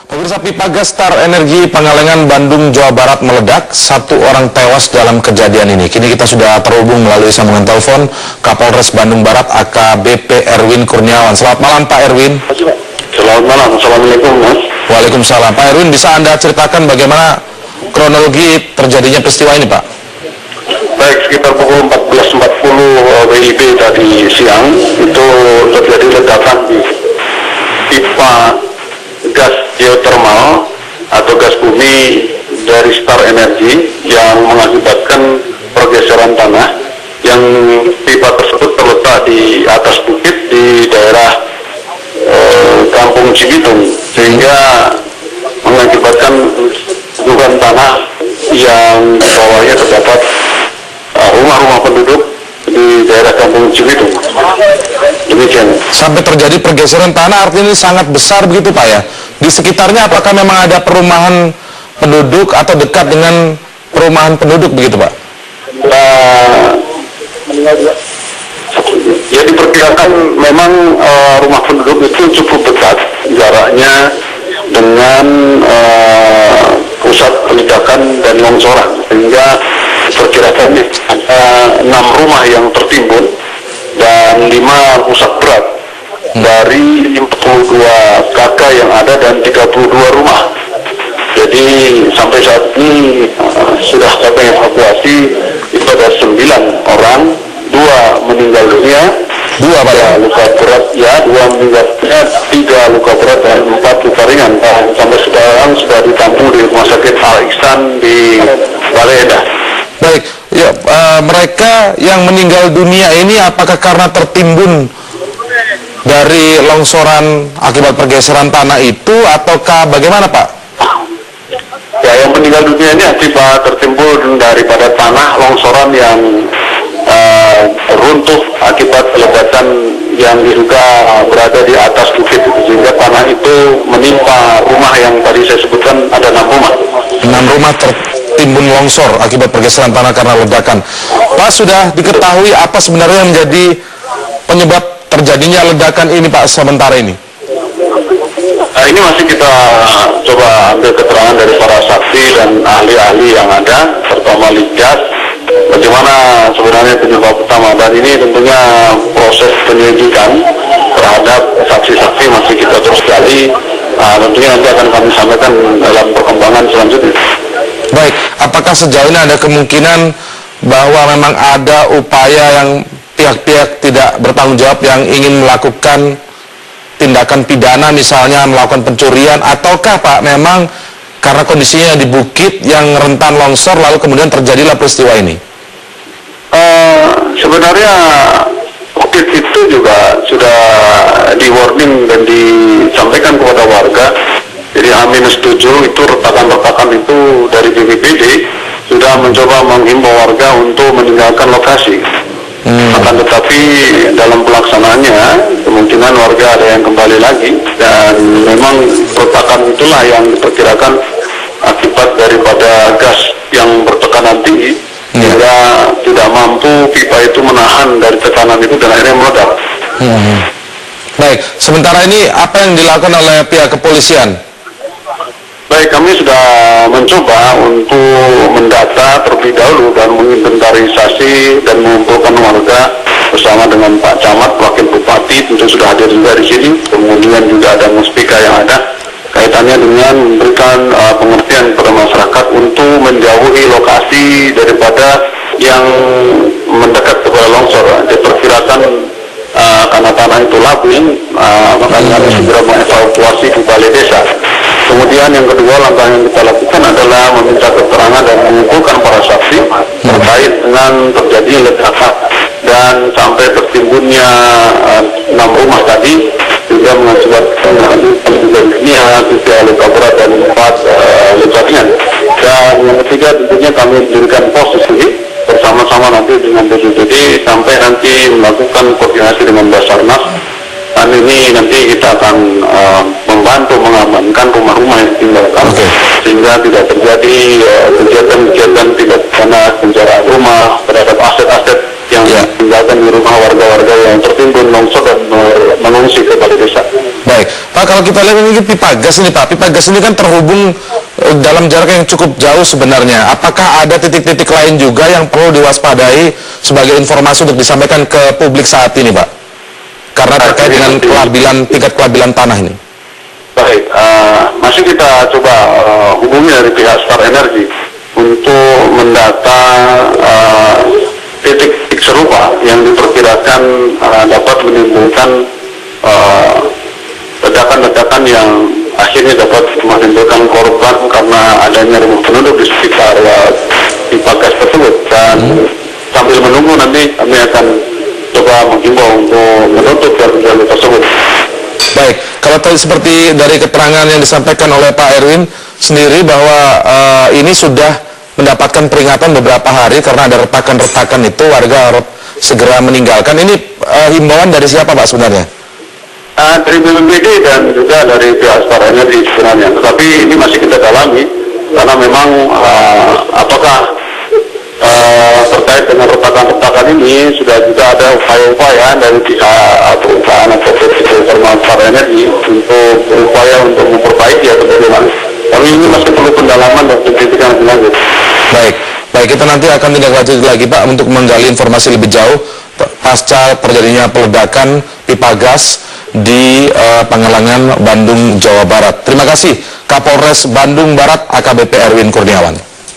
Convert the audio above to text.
Pemirsa, pipa gas Star Energi Pangalengan, Bandung, Jawa Barat meledak. 1 orang tewas dalam kejadian ini. Kini kita sudah terhubung melalui sambungan telepon Kapolres Bandung Barat AKBP Erwin Kurniawan. Selamat malam Pak Erwin. Selamat malam, Assalamualaikum Mas. Waalaikumsalam. Pak Erwin, bisa Anda ceritakan bagaimana kronologi terjadinya peristiwa ini Pak? Baik, sekitar pukul 14.40 WIB tadi siang itu terjadi ledakan di pipa gas geothermal atau gas bumi dari Star Energi yang mengakibatkan pergeseran tanah, yang pipa tersebut terletak di atas bukit di daerah Kampung Cibitung, sehingga mengakibatkan gundukan tanah yang di bawahnya terdapat rumah-rumah penduduk di daerah Kampung Cibitung. Demikian. Sampai terjadi pergeseran tanah artinya ini sangat besar begitu Pak ya? Di sekitarnya apakah memang ada perumahan penduduk atau dekat dengan perumahan penduduk begitu Pak? Ya, diperkirakan memang rumah penduduk itu cukup dekat jaraknya dengan pusat ledakan dan longsoran, sehingga diperkirakan ada 6 rumah yang tertimbun dan 5 rusak berat dari 42 KK yang ada dan 32 rumah. Jadi sampai saat ini sudah kami evakuasi itu ada 9 orang, 2 meninggal dunia, 2 luka berat, ya 2 meninggal dunia, 3 luka berat dan 4 luka ringan. Sampai sekarang sudah ditampung di Rumah Sakit Al Ihsan di Balai Endah. Baik, ya, mereka yang meninggal dunia ini apakah karena tertimbun dari longsoran akibat pergeseran tanah itu ataukah bagaimana Pak? Ya, yang meninggal dunia ini akibat tertimbun daripada tanah longsoran yang runtuh akibat ledakan yang diduga berada di atas bukit, sehingga tanah itu menimpa rumah yang tadi saya sebutkan ada 6 rumah. 6 rumah tertimbun longsor akibat pergeseran tanah karena ledakan. Pak, sudah diketahui apa sebenarnya yang menjadi penyebab terjadinya ledakan ini Pak sementara ini? Ini masih kita coba ambil keterangan dari para saksi dan ahli-ahli yang ada, terutama Litgas, bagaimana sebenarnya penyebab utama, dan ini tentunya proses penyelidikan terhadap saksi-saksi masih kita terus gali. Tentunya nanti akan kami sampaikan dalam perkembangan selanjutnya. Baik, apakah sejauh ini ada kemungkinan bahwa memang ada upaya yang pihak-pihak tidak bertanggung jawab yang ingin melakukan tindakan pidana, misalnya melakukan pencurian, ataukah Pak memang karena kondisinya di bukit yang rentan longsor lalu kemudian terjadilah peristiwa ini? Sebenarnya bukit itu juga sudah di warning dan disampaikan kepada warga. Jadi H-7 itu retakan-retakan itu dari BPBD sudah mencoba menghimbau warga untuk meninggalkan lokasi. Akan tetapi dalam pelaksanaannya kemungkinan warga ada yang kembali lagi, dan memang retakan itulah yang diperkirakan akibat daripada gas yang bertekanan tinggi sehingga tidak mampu pipa itu menahan dari tekanan itu dan akhirnya meledak. Baik, sementara ini apa yang dilakukan oleh pihak kepolisian? Baik, kami sudah mencoba untuk mendata terlebih dahulu dan menginventarisasi dan mengumpulkan warga bersama dengan Pak Camat, Wakil Bupati, tentu sudah hadir juga di sini. Kemudian juga ada Muspika yang ada kaitannya dengan memberikan pengertian kepada masyarakat untuk menjauhi lokasi daripada yang mendekat kepada longsor. Diperkirakan karena tanah itu labil, makanya kami segera mengevakuasi di balai desa. Kemudian yang kedua, langkah yang kita lakukan adalah meminta keterangan dan mengumpulkan para saksi terkait dengan terjadi ledakan dan sampai tertimbunnya 6 rumah tadi, juga mengakibatkan dunia, 3 luka berat dan 4 luka ringan. Dan yang ketiga tentunya kami mendirikan pos di sini bersama-sama nanti dengan BPBD sampai nanti melakukan koordinasi dengan Basarnas. Dan ini nanti kita akan membantu mengamankan rumah-rumah yang ditinggalkan, sehingga sehingga tidak terjadi kegiatan-kegiatan tidak pidana penjara rumah terhadap aset-aset yang ditinggalkan di rumah warga-warga yang tertimbun longsor dan mengungsi ke balai desa. Baik, Pak, kalau kita lihat ini pipa gas ini, Pak, pipa gas ini kan terhubung dalam jarak yang cukup jauh sebenarnya. Apakah ada titik-titik lain juga yang perlu diwaspadai sebagai informasi untuk disampaikan ke publik saat ini, Pak? Karena terkait dengan tingkat kelabilan tanah ini. Baik, masih kita coba hubungi dari pihak Star Energy untuk mendata titik-titik serupa yang diperkirakan dapat menimbulkan ledakan-ledakan yang akhirnya dapat menimbulkan korban karena adanya rumah penduduk di sekitar pipa gas tersebut. Dan sambil menunggu nanti kami akan coba menghimbau untuk menutup jalur tersebut. Baik, kalau tadi seperti dari keterangan yang disampaikan oleh Pak Erwin sendiri bahwa ini sudah mendapatkan peringatan beberapa hari karena ada retakan-retakan itu, warga segera meninggalkan. Ini himbauan dari siapa, Pak, sebenarnya? Dari BPBD dan juga dari pihak Star Energy sebenarnya. Tetapi ini masih kita dalami karena memang apakah terkait dengan retakan-retakan ini sudah juga ada upaya-upaya dari pihak perusahaan atau termasuk Star Energy untuk berupaya untuk memperbaiki atau bagaimana. Tapi ini masih perlu pendalaman dan penyelidikan lebih lanjut. Baik, kita nanti akan tindak lanjut lagi, Pak, untuk menggali informasi lebih jauh pasca terjadinya peledakan pipa gas di Pangalengan, Bandung, Jawa Barat. Terima kasih Kapolres Bandung Barat AKBP Erwin Kurniawan.